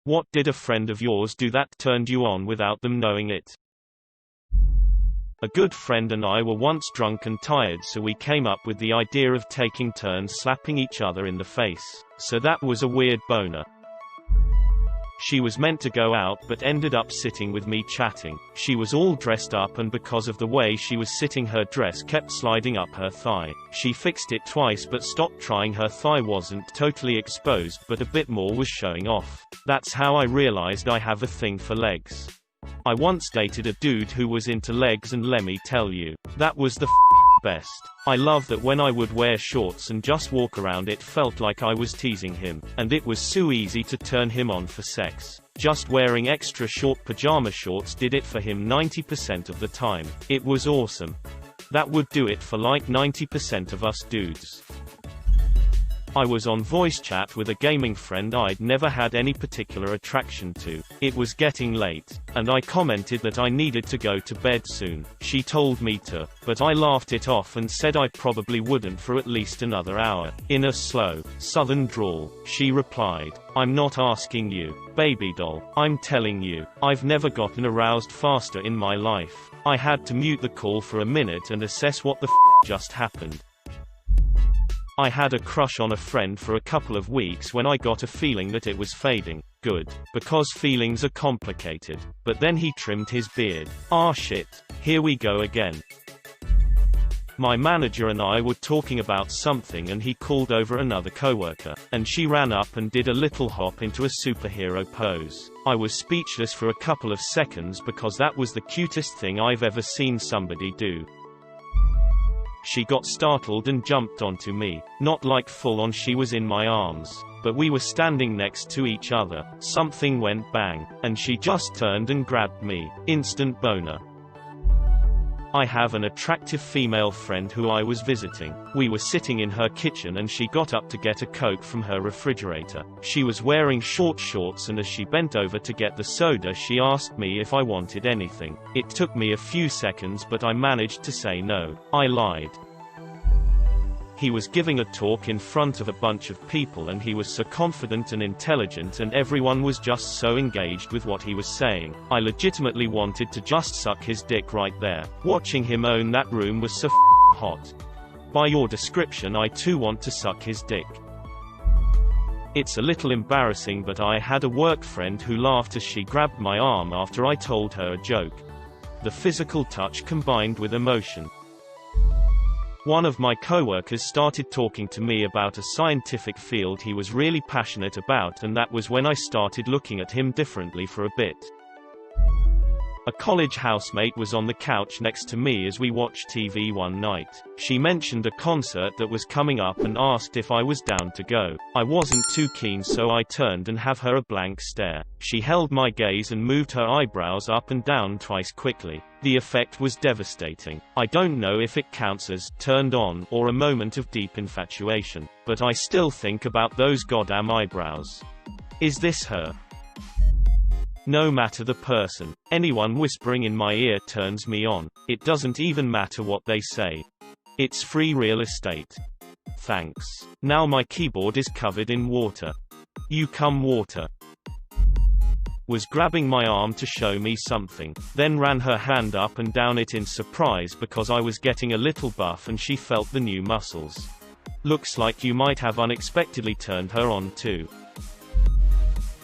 What did a friend of yours do that turned you on without them knowing it? A good friend and I were once drunk and tired, so we came up with the idea of taking turns slapping each other in the face. So that was a weird boner. She was meant to go out but ended up sitting with me chatting. She was all dressed up, and because of the way she was sitting, her dress kept sliding up her thigh. She fixed it twice but stopped trying. Her thigh wasn't totally exposed, but a bit more was showing off. That's how I realized I have a thing for legs. I once dated a dude who was into legs, and let me tell you, that was the best. I love that when I would wear shorts and just walk around, it felt like I was teasing him, and it was so easy to turn him on for sex. Just wearing extra short pajama shorts did it for him 90% of the time. It was awesome. That would do it for like 90% of us dudes. I was on voice chat with a gaming friend I'd never had any particular attraction to. It was getting late, and I commented that I needed to go to bed soon. She told me to, but I laughed it off and said I probably wouldn't for at least another hour. In a slow, southern drawl, she replied, "I'm not asking you, baby doll. I'm telling you, I've never gotten aroused faster in my life." I had to mute the call for a minute and assess what the just happened. I had a crush on a friend for a couple of weeks when I got a feeling that it was fading. Good, because feelings are complicated. But then he trimmed his beard. Ah shit, here we go again. My manager and I were talking about something and he called over another coworker, and she ran up and did a little hop into a superhero pose. I was speechless for a couple of seconds because that was the cutest thing I've ever seen somebody do. She got startled and jumped onto me. Not like full on, she was in my arms. But we were standing next to each other. Something went bang, and she just turned and grabbed me. Instant boner. I have an attractive female friend who I was visiting. We were sitting in her kitchen and she got up to get a Coke from her refrigerator. She was wearing short shorts, and as she bent over to get the soda, she asked me if I wanted anything. It took me a few seconds, but I managed to say no. I lied. He was giving a talk in front of a bunch of people, and he was so confident and intelligent, and everyone was just so engaged with what he was saying. I legitimately wanted to just suck his dick right there. Watching him own that room was so hot. By your description, I too want to suck his dick. It's a little embarrassing, but I had a work friend who laughed as she grabbed my arm after I told her a joke. The physical touch combined with emotion. One of my coworkers started talking to me about a scientific field he was really passionate about, and that was when I started looking at him differently for a bit. A college housemate was on the couch next to me as we watched TV one night. She mentioned a concert that was coming up and asked if I was down to go. I wasn't too keen, so I turned and gave her a blank stare. She held my gaze and moved her eyebrows up and down twice quickly. The effect was devastating. I don't know if it counts as turned on or a moment of deep infatuation, but I still think about those goddamn eyebrows. Is this her? No matter the person, anyone whispering in my ear turns me on. It doesn't even matter what they say. It's free real estate. Thanks. Now my keyboard is covered in water. You come water. Was grabbing my arm to show me something, then ran her hand up and down it in surprise because I was getting a little buff and she felt the new muscles. Looks like you might have unexpectedly turned her on too.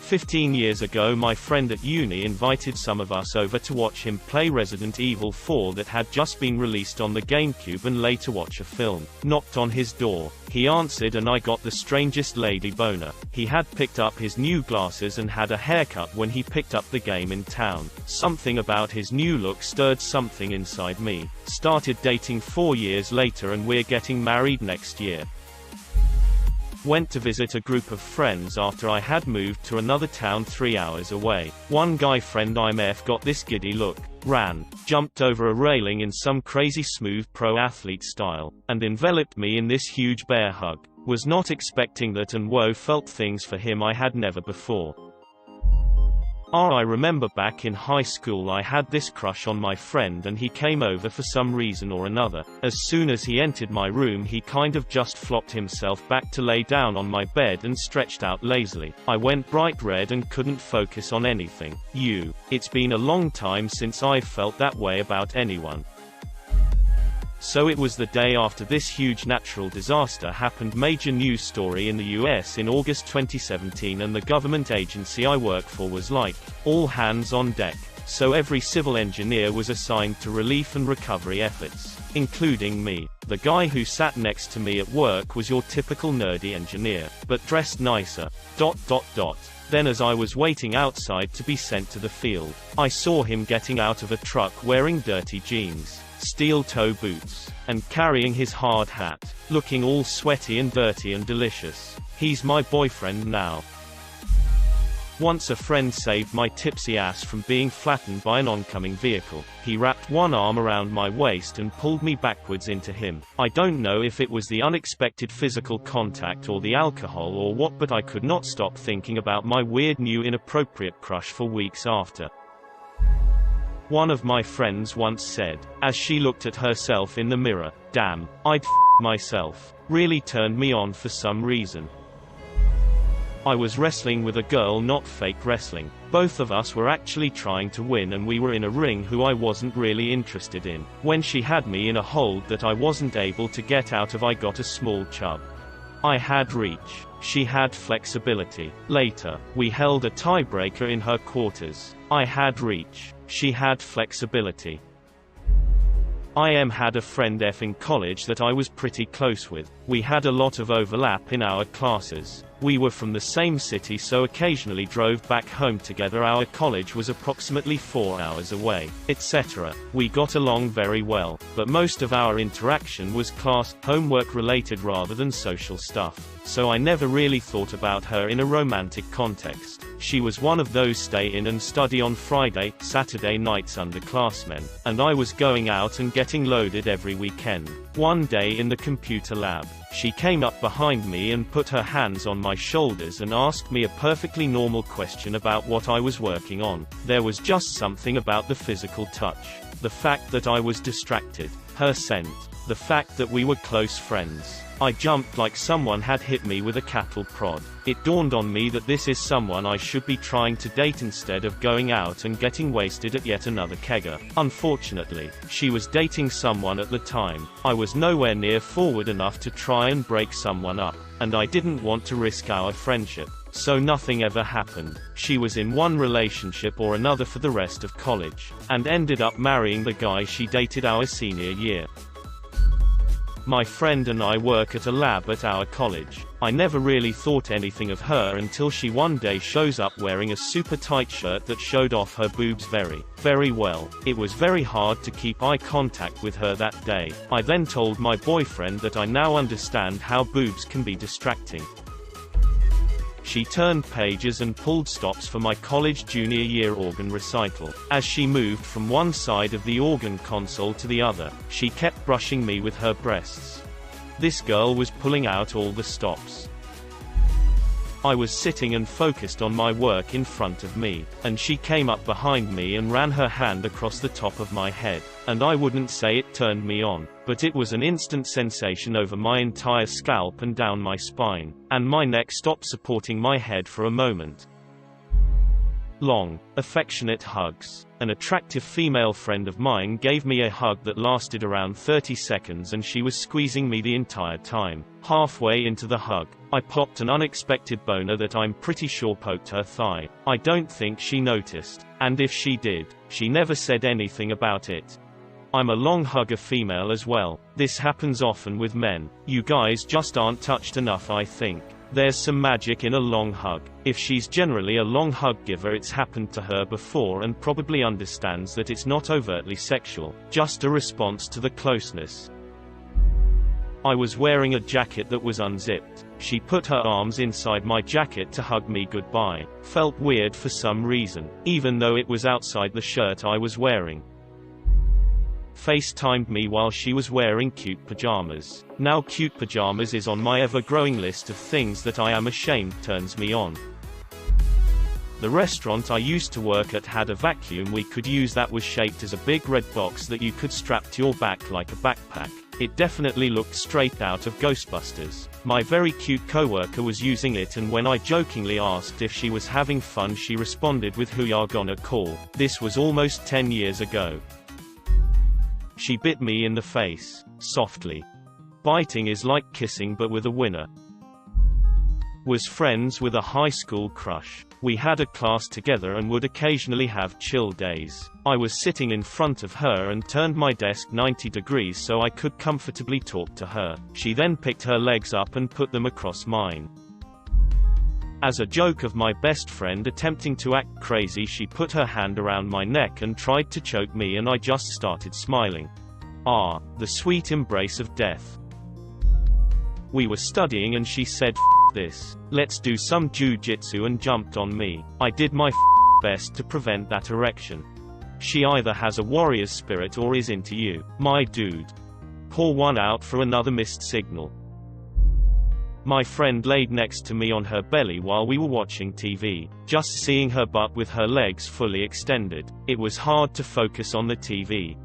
15 years ago, my friend at uni invited some of us over to watch him play Resident Evil 4 that had just been released on the GameCube and later watch a film. Knocked on his door. He answered and I got the strangest lady boner. He had picked up his new glasses and had a haircut when he picked up the game in town. Something about his new look stirred something inside me. Started dating 4 years later and we're getting married next year. Went to visit a group of friends after I had moved to another town 3 hours away. One guy friend IMF got this giddy look, ran, jumped over a railing in some crazy smooth pro athlete style, and enveloped me in this huge bear hug. Was not expecting that, and whoa, felt things for him I had never before. I remember back in high school I had this crush on my friend and he came over for some reason or another. As soon as he entered my room he kind of just flopped himself back to lay down on my bed and stretched out lazily. I went bright red and couldn't focus on anything. It's been a long time since I've felt that way about anyone. So it was the day after this huge natural disaster happened. Major news story in the US in August 2017, and the government agency I work for was like, all hands on deck. So every civil engineer was assigned to relief and recovery efforts, including me. The guy who sat next to me at work was your typical nerdy engineer, but dressed nicer. Then as I was waiting outside to be sent to the field, I saw him getting out of a truck wearing dirty jeans, steel-toe boots, and carrying his hard hat, looking all sweaty and dirty and delicious. He's my boyfriend now. Once a friend saved my tipsy ass from being flattened by an oncoming vehicle. He wrapped one arm around my waist and pulled me backwards into him. I don't know if it was the unexpected physical contact or the alcohol or what, but I could not stop thinking about my weird new inappropriate crush for weeks after. One of my friends once said, as she looked at herself in the mirror, "Damn, I'd myself." Really turned me on for some reason. I was wrestling with a girl, not fake wrestling. Both of us were actually trying to win, and we were in a ring who I wasn't really interested in. When she had me in a hold that I wasn't able to get out of, I got a small chub. I had reach. She had flexibility. Later, we held a tiebreaker in her quarters. I had reach. She had flexibility. I had a friend in college that I was pretty close with. We had a lot of overlap in our classes. We were from the same city, so occasionally drove back home together. Our college was approximately 4 hours away, etc. We got along very well, but most of our interaction was class, homework related rather than social stuff. So I never really thought about her in a romantic context. She was one of those stay in and study on Friday, Saturday nights underclassmen, and I was going out and getting loaded every weekend. One day in the computer lab, she came up behind me and put her hands on my shoulders and asked me a perfectly normal question about what I was working on. There was just something about the physical touch, the fact that I was distracted, her scent, the fact that we were close friends. I jumped like someone had hit me with a cattle prod. It dawned on me that this is someone I should be trying to date instead of going out and getting wasted at yet another kegger. Unfortunately, she was dating someone at the time. I was nowhere near forward enough to try and break someone up, and I didn't want to risk our friendship. So nothing ever happened. She was in one relationship or another for the rest of college, and ended up marrying the guy she dated our senior year. My friend and I work at a lab at our college. I never really thought anything of her until she one day shows up wearing a super tight shirt that showed off her boobs very well. It was very hard to keep eye contact with her that day. I then told my boyfriend that I now understand how boobs can be distracting. She turned pages and pulled stops for my college junior year organ recital. As she moved from one side of the organ console to the other, she kept brushing me with her breasts. This girl was pulling out all the stops. I was sitting and focused on my work in front of me, and she came up behind me and ran her hand across the top of my head. And I wouldn't say it turned me on, but it was an instant sensation over my entire scalp and down my spine, and my neck stopped supporting my head for a moment. Long, affectionate hugs. An attractive female friend of mine gave me a hug that lasted around 30 seconds, and she was squeezing me the entire time. Halfway into the hug, I popped an unexpected boner that I'm pretty sure poked her thigh. I don't think she noticed, and if she did, she never said anything about it. I'm a long hugger female as well. This happens often with men. You guys just aren't touched enough, I think. There's some magic in a long hug. If she's generally a long hug giver, it's happened to her before and probably understands that it's not overtly sexual, just a response to the closeness. I was wearing a jacket that was unzipped. She put her arms inside my jacket to hug me goodbye. Felt weird for some reason, even though it was outside the shirt I was wearing. FaceTimed me while she was wearing cute pajamas. Now cute pajamas is on my ever-growing list of things that I am ashamed turns me on. The restaurant I used to work at had a vacuum we could use that was shaped as a big red box that you could strap to your back like a backpack. It definitely looked straight out of Ghostbusters. My very cute coworker was using it, and when I jokingly asked if she was having fun, she responded with "Who ya gonna call?" This was almost 10 years ago. She bit me in the face. Softly. Biting is like kissing but with a winner. Was friends with a high school crush. We had a class together and would occasionally have chill days. I was sitting in front of her and turned my desk 90 degrees so I could comfortably talk to her. She then picked her legs up and put them across mine. As a joke of my best friend attempting to act crazy, she put her hand around my neck and tried to choke me, and I just started smiling. Ah, the sweet embrace of death. We were studying and she said, "F this. Let's do some jujitsu," and jumped on me. I did my best to prevent that erection. She either has a warrior's spirit or is into you, my dude. Pour one out for another missed signal. My friend laid next to me on her belly while we were watching TV. Just seeing her butt with her legs fully extended, it was hard to focus on the TV.